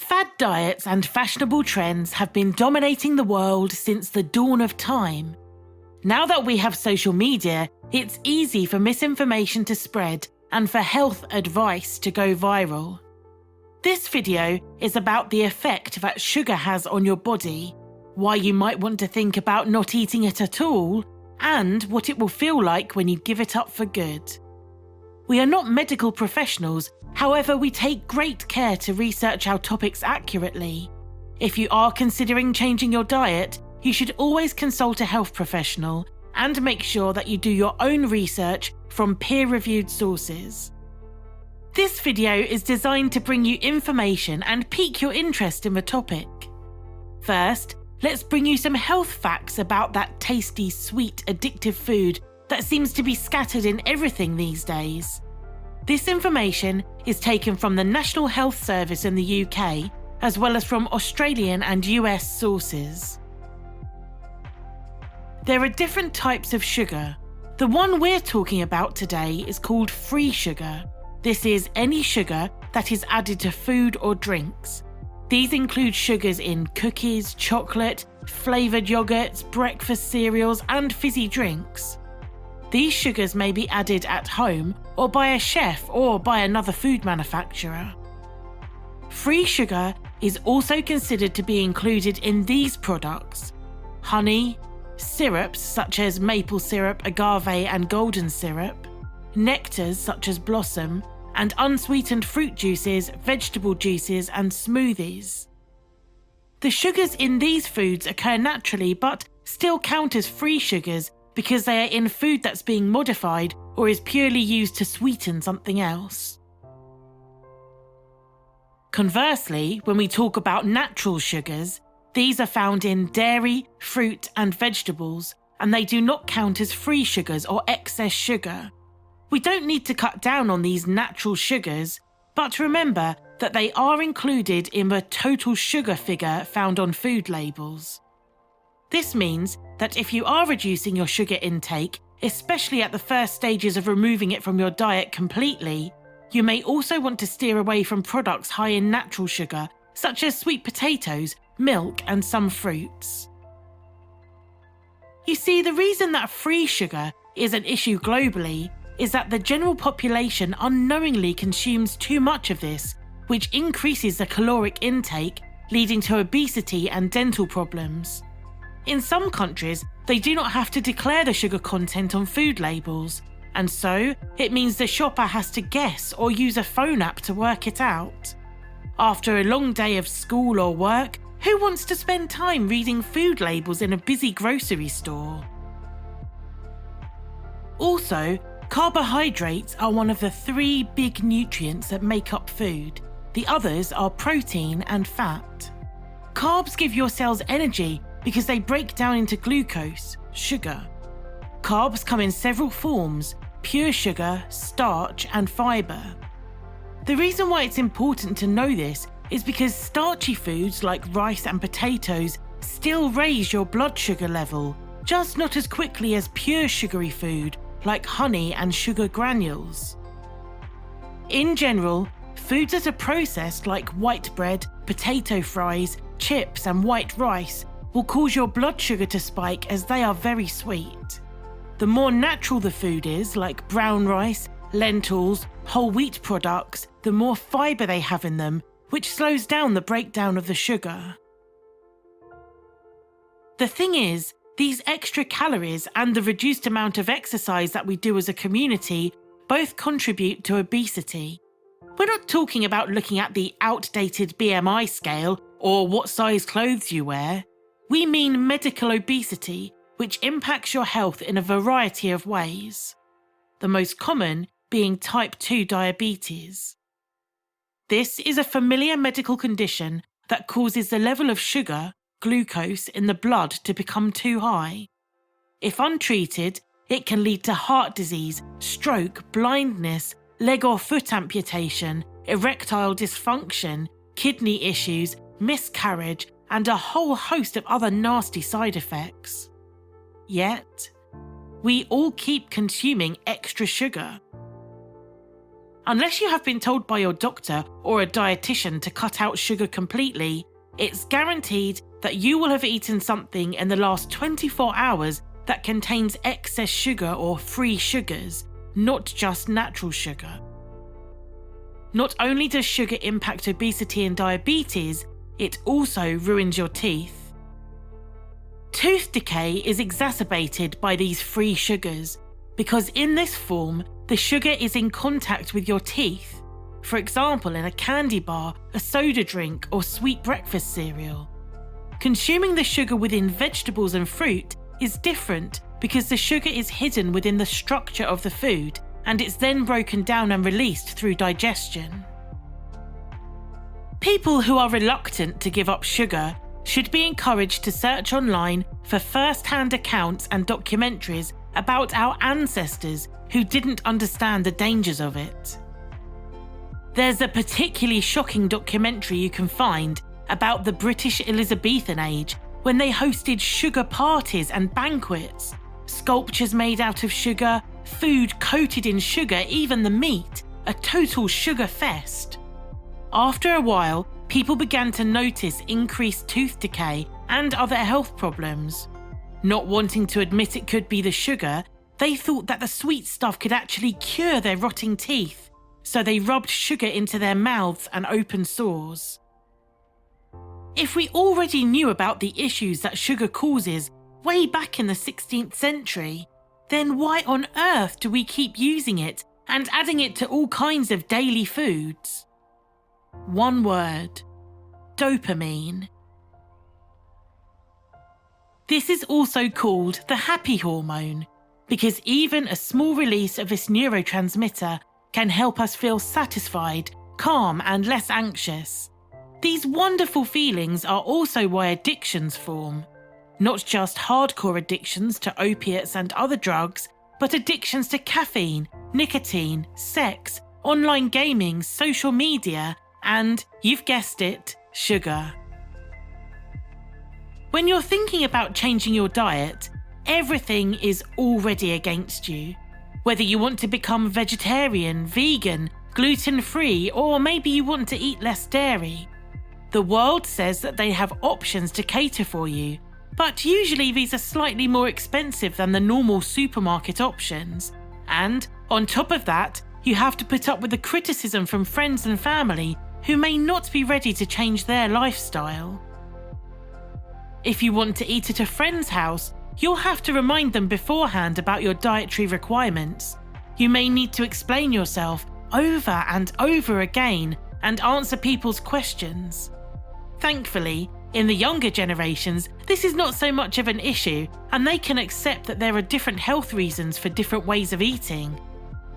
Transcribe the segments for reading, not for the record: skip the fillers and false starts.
Fad diets and fashionable trends have been dominating the world since the dawn of time. Now that we have social media, it's easy for misinformation to spread and for health advice to go viral. This video is about the effect that sugar has on your body, why you might want to think about not eating it at all, and what it will feel like when you give it up for good. We are not medical professionals, however, we take great care to research our topics accurately. If you are considering changing your diet, you should always consult a health professional and make sure that you do your own research from peer-reviewed sources. This video is designed to bring you information and pique your interest in the topic. First, let's bring you some health facts about that tasty, sweet, addictive food that seems to be scattered in everything these days. This information is taken from the National Health Service in the UK, as well as from Australian and US sources. There are different types of sugar. The one we're talking about today is called free sugar. This is any sugar that is added to food or drinks. These include sugars in cookies, chocolate, flavoured yoghurts, breakfast cereals, and fizzy drinks. These sugars may be added at home or by a chef or by another food manufacturer. Free sugar is also considered to be included in these products: honey, syrups such as maple syrup, agave and golden syrup, nectars such as blossom, and unsweetened fruit juices, vegetable juices and smoothies. The sugars in these foods occur naturally but still count as free sugars because they are in food that's being modified or is purely used to sweeten something else. Conversely, when we talk about natural sugars, these are found in dairy, fruit and vegetables, and they do not count as free sugars or excess sugar. We don't need to cut down on these natural sugars, but remember that they are included in the total sugar figure found on food labels. This means that if you are reducing your sugar intake, especially at the first stages of removing it from your diet completely, you may also want to steer away from products high in natural sugar, such as sweet potatoes, milk, and some fruits. You see, the reason that free sugar is an issue globally is that the general population unknowingly consumes too much of this, which increases the caloric intake, leading to obesity and dental problems. In some countries, they do not have to declare the sugar content on food labels, and so it means the shopper has to guess or use a phone app to work it out. After a long day of school or work, who wants to spend time reading food labels in a busy grocery store? Also, carbohydrates are one of the 3 big nutrients that make up food. The others are protein and fat. Carbs give your cells energy because they break down into glucose, sugar. Carbs come in several forms: pure sugar, starch, and fibre. The reason why it's important to know this is because starchy foods like rice and potatoes still raise your blood sugar level, just not as quickly as pure sugary food like honey and sugar granules. In general, foods that are processed like white bread, potato fries, chips, and white rice will cause your blood sugar to spike as they are very sweet. The more natural the food is, like brown rice, lentils, whole wheat products, the more fibre they have in them, which slows down the breakdown of the sugar. The thing is, these extra calories and the reduced amount of exercise that we do as a community both contribute to obesity. We're not talking about looking at the outdated BMI scale or what size clothes you wear. We mean medical obesity, which impacts your health in a variety of ways. The most common being type 2 diabetes. This is a familiar medical condition that causes the level of sugar, glucose, in the blood to become too high. If untreated, it can lead to heart disease, stroke, blindness, leg or foot amputation, erectile dysfunction, kidney issues, miscarriage, and a whole host of other nasty side effects. Yet, we all keep consuming extra sugar. Unless you have been told by your doctor or a dietitian to cut out sugar completely, it's guaranteed that you will have eaten something in the last 24 hours that contains excess sugar or free sugars, not just natural sugar. Not only does sugar impact obesity and diabetes, it also ruins your teeth. Tooth decay is exacerbated by these free sugars because in this form, the sugar is in contact with your teeth, for example in a candy bar, a soda drink, or sweet breakfast cereal. Consuming the sugar within vegetables and fruit is different because the sugar is hidden within the structure of the food and it's then broken down and released through digestion. People who are reluctant to give up sugar should be encouraged to search online for first-hand accounts and documentaries about our ancestors who didn't understand the dangers of it. There's a particularly shocking documentary you can find about the British Elizabethan age when they hosted sugar parties and banquets, sculptures made out of sugar, food coated in sugar, even the meat, a total sugar fest. After a while, people began to notice increased tooth decay and other health problems. Not wanting to admit it could be the sugar, they thought that the sweet stuff could actually cure their rotting teeth, so they rubbed sugar into their mouths and opened sores. If we already knew about the issues that sugar causes way back in the 16th century, then why on earth do we keep using it and adding it to all kinds of daily foods? One word: dopamine. This is also called the happy hormone because even a small release of this neurotransmitter can help us feel satisfied, calm, and less anxious. These wonderful feelings are also why addictions form. Not just hardcore addictions to opiates and other drugs, but addictions to caffeine, nicotine, sex, online gaming, social media, and, you've guessed it, sugar. When you're thinking about changing your diet, everything is already against you. Whether you want to become vegetarian, vegan, gluten-free, or maybe you want to eat less dairy. The world says that they have options to cater for you, but usually these are slightly more expensive than the normal supermarket options. And, on top of that, you have to put up with the criticism from friends and family who may not be ready to change their lifestyle. If you want to eat at a friend's house, you'll have to remind them beforehand about your dietary requirements. You may need to explain yourself over and over again and answer people's questions. Thankfully, in the younger generations, this is not so much of an issue and they can accept that there are different health reasons for different ways of eating.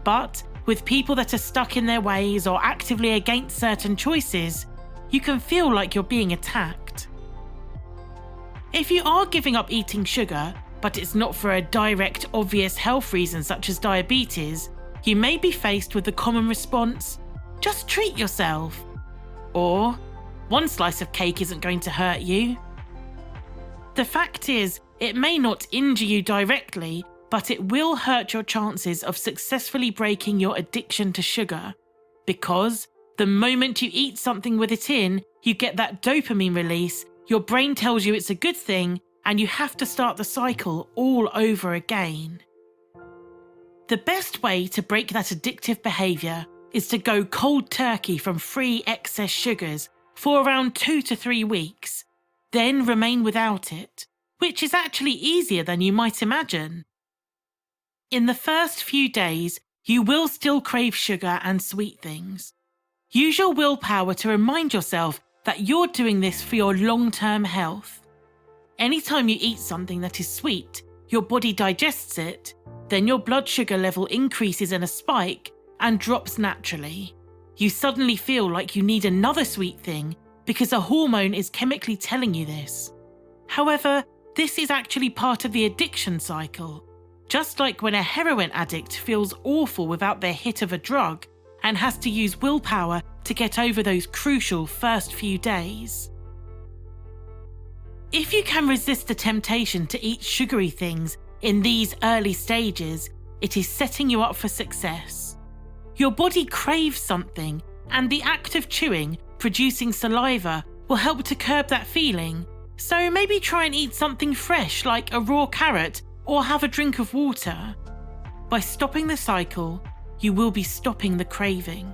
But with people that are stuck in their ways or actively against certain choices, you can feel like you're being attacked. If you are giving up eating sugar, but it's not for a direct, obvious health reason such as diabetes, you may be faced with the common response, "Just treat yourself." Or, "One slice of cake isn't going to hurt you." The fact is, it may not injure you directly, but it will hurt your chances of successfully breaking your addiction to sugar. Because the moment you eat something with it in, you get that dopamine release, your brain tells you it's a good thing, and you have to start the cycle all over again. The best way to break that addictive behaviour is to go cold turkey from free excess sugars for around 2 to 3 weeks, then remain without it, which is actually easier than you might imagine. In the first few days, you will still crave sugar and sweet things. Use your willpower to remind yourself that you're doing this for your long-term health. Anytime you eat something that is sweet, your body digests it, then your blood sugar level increases in a spike and drops naturally. You suddenly feel like you need another sweet thing because a hormone is chemically telling you this. However, this is actually part of the addiction cycle. Just like when a heroin addict feels awful without their hit of a drug and has to use willpower to get over those crucial first few days. If you can resist the temptation to eat sugary things in these early stages, it is setting you up for success. Your body craves something, and the act of chewing, producing saliva, will help to curb that feeling. So maybe try and eat something fresh like a raw carrot or have a drink of water. By stopping the cycle, you will be stopping the craving.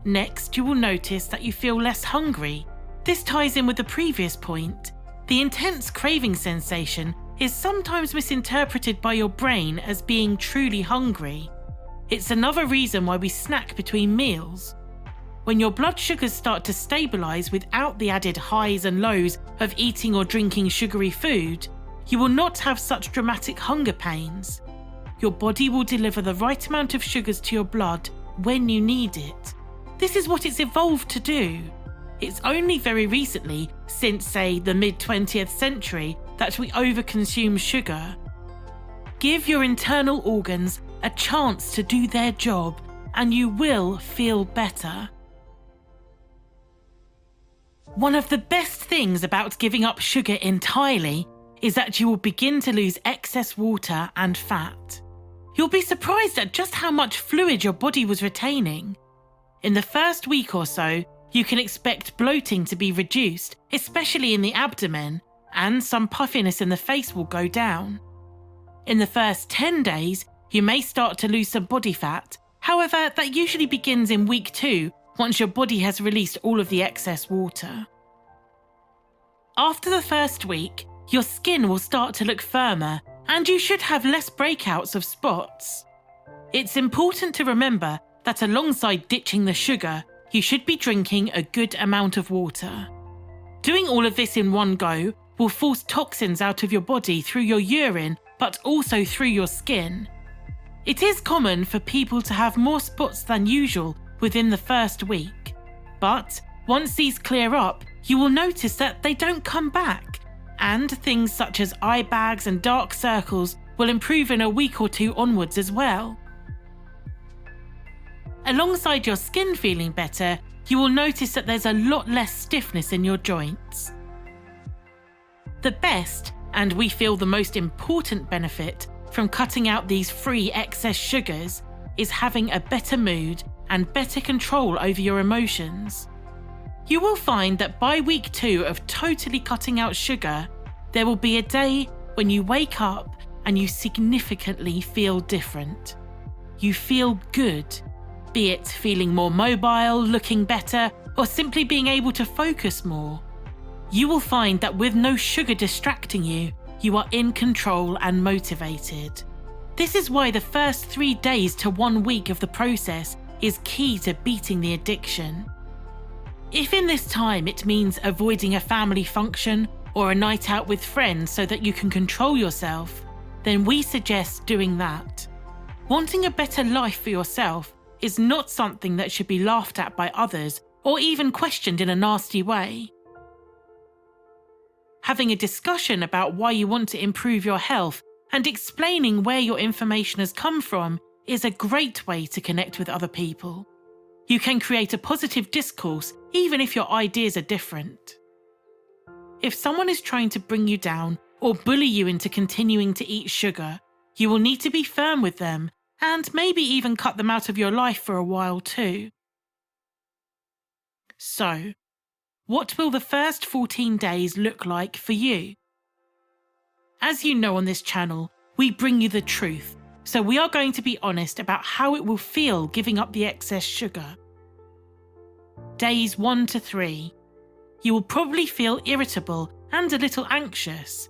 Next, you will notice that you feel less hungry. This ties in with the previous point. The intense craving sensation is sometimes misinterpreted by your brain as being truly hungry. It's another reason why we snack between meals. When your blood sugars start to stabilise without the added highs and lows of eating or drinking sugary food, you will not have such dramatic hunger pains. Your body will deliver the right amount of sugars to your blood when you need it. This is what it's evolved to do. It's only very recently, since say the mid-20th century, that we overconsume sugar. Give your internal organs a chance to do their job and you will feel better. One of the best things about giving up sugar entirely is that you will begin to lose excess water and fat. You'll be surprised at just how much fluid your body was retaining. In the first week or so, you can expect bloating to be reduced, especially in the abdomen, and some puffiness in the face will go down. In the first 10 days, you may start to lose some body fat. However, that usually begins in week 2, once your body has released all of the excess water. After the first week, your skin will start to look firmer and you should have less breakouts of spots. It's important to remember that alongside ditching the sugar, you should be drinking a good amount of water. Doing all of this in one go will force toxins out of your body through your urine, but also through your skin. It is common for people to have more spots than usual within the first week, but once these clear up, you will notice that they don't come back, and things such as eye bags and dark circles will improve in a week or 2 onwards as well. Alongside your skin feeling better, you will notice that there's a lot less stiffness in your joints. The best, and we feel the most important benefit from cutting out these free excess sugars is having a better mood and better control over your emotions. You will find that by week 2 of totally cutting out sugar, there will be a day when you wake up and you significantly feel different. You feel good, be it feeling more mobile, looking better, or simply being able to focus more. You will find that with no sugar distracting you, you are in control and motivated. This is why the first 3 days to 1 week of the process is key to beating the addiction. If in this time it means avoiding a family function or a night out with friends so that you can control yourself, then we suggest doing that. Wanting a better life for yourself is not something that should be laughed at by others or even questioned in a nasty way. Having a discussion about why you want to improve your health and explaining where your information has come from is a great way to connect with other people. You can create a positive discourse even if your ideas are different. If someone is trying to bring you down or bully you into continuing to eat sugar, you will need to be firm with them and maybe even cut them out of your life for a while too. So, what will the first 14 days look like for you? As you know on this channel, we bring you the truth, so we are going to be honest about how it will feel giving up the excess sugar. Days 1 to 3. You will probably feel irritable and a little anxious.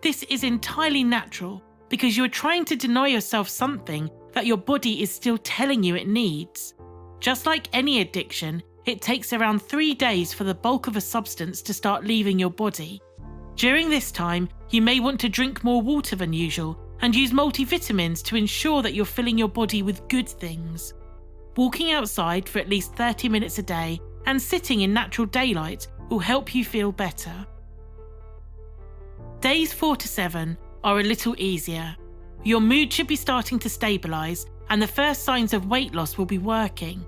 This is entirely natural because you are trying to deny yourself something that your body is still telling you it needs. Just like any addiction, it takes around 3 days for the bulk of a substance to start leaving your body. During this time, you may want to drink more water than usual and use multivitamins to ensure that you're filling your body with good things. Walking outside for at least 30 minutes a day and sitting in natural daylight will help you feel better. Days 4 to 7 are a little easier. Your mood should be starting to stabilise and the first signs of weight loss will be working.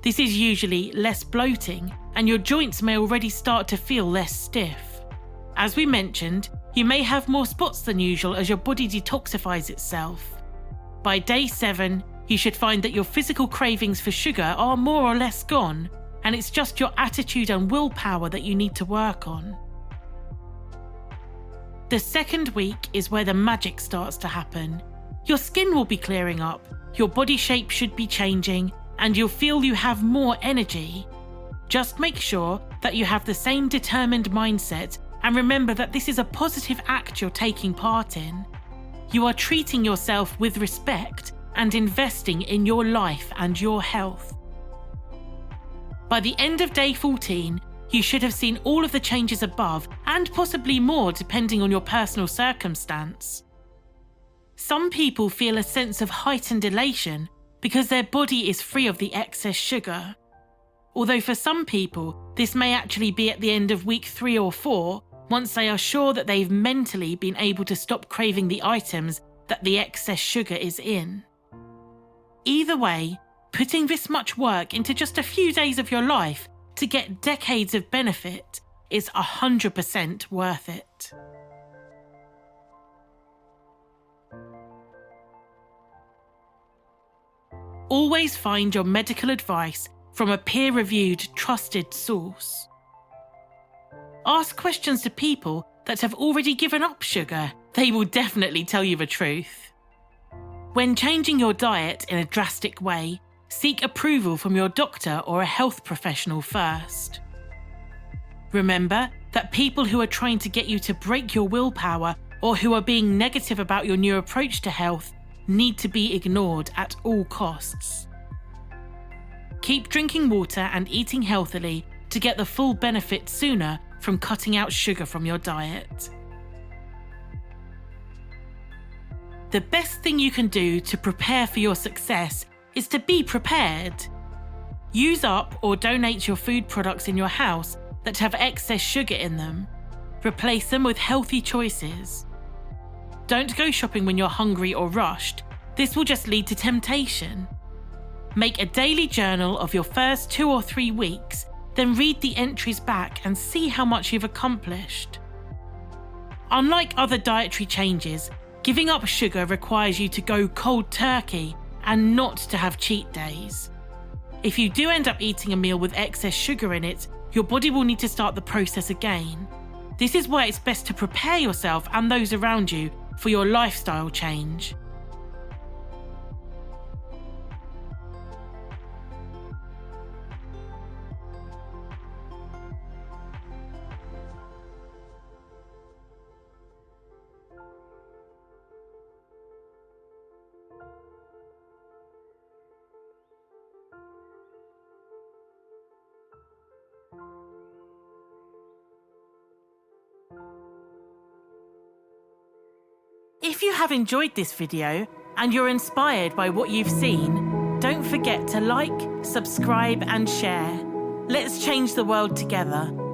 This is usually less bloating and your joints may already start to feel less stiff. As we mentioned, you may have more spots than usual as your body detoxifies itself. By day 7, you should find that your physical cravings for sugar are more or less gone, and it's just your attitude and willpower that you need to work on. The second week is where the magic starts to happen. Your skin will be clearing up, your body shape should be changing, and you'll feel you have more energy. Just make sure that you have the same determined mindset and remember that this is a positive act you're taking part in. You are treating yourself with respect and investing in your life and your health. By the end of day 14, you should have seen all of the changes above and possibly more depending on your personal circumstance. Some people feel a sense of heightened elation because their body is free of the excess sugar. Although for some people, this may actually be at the end of week 3 or 4, once they are sure that they've mentally been able to stop craving the items that the excess sugar is in. Either way, putting this much work into just a few days of your life to get decades of benefit is 100% worth it. Always find your medical advice from a peer-reviewed, trusted source. Ask questions to people that have already given up sugar. They will definitely tell you the truth. When changing your diet in a drastic way, seek approval from your doctor or a health professional first. Remember that people who are trying to get you to break your willpower or who are being negative about your new approach to health need to be ignored at all costs. Keep drinking water and eating healthily to get the full benefit sooner from cutting out sugar from your diet. The best thing you can do to prepare for your success is to be prepared. Use up or donate your food products in your house that have excess sugar in them. Replace them with healthy choices. Don't go shopping when you're hungry or rushed. This will just lead to temptation. Make a daily journal of your first 2 or 3 weeks, then read the entries back and see how much you've accomplished. Unlike other dietary changes, giving up sugar requires you to go cold turkey and not to have cheat days. If you do end up eating a meal with excess sugar in it, your body will need to start the process again. This is why it's best to prepare yourself and those around you for your lifestyle change. If you have enjoyed this video and you're inspired by what you've seen, don't forget to like, subscribe and share. Let's change the world together.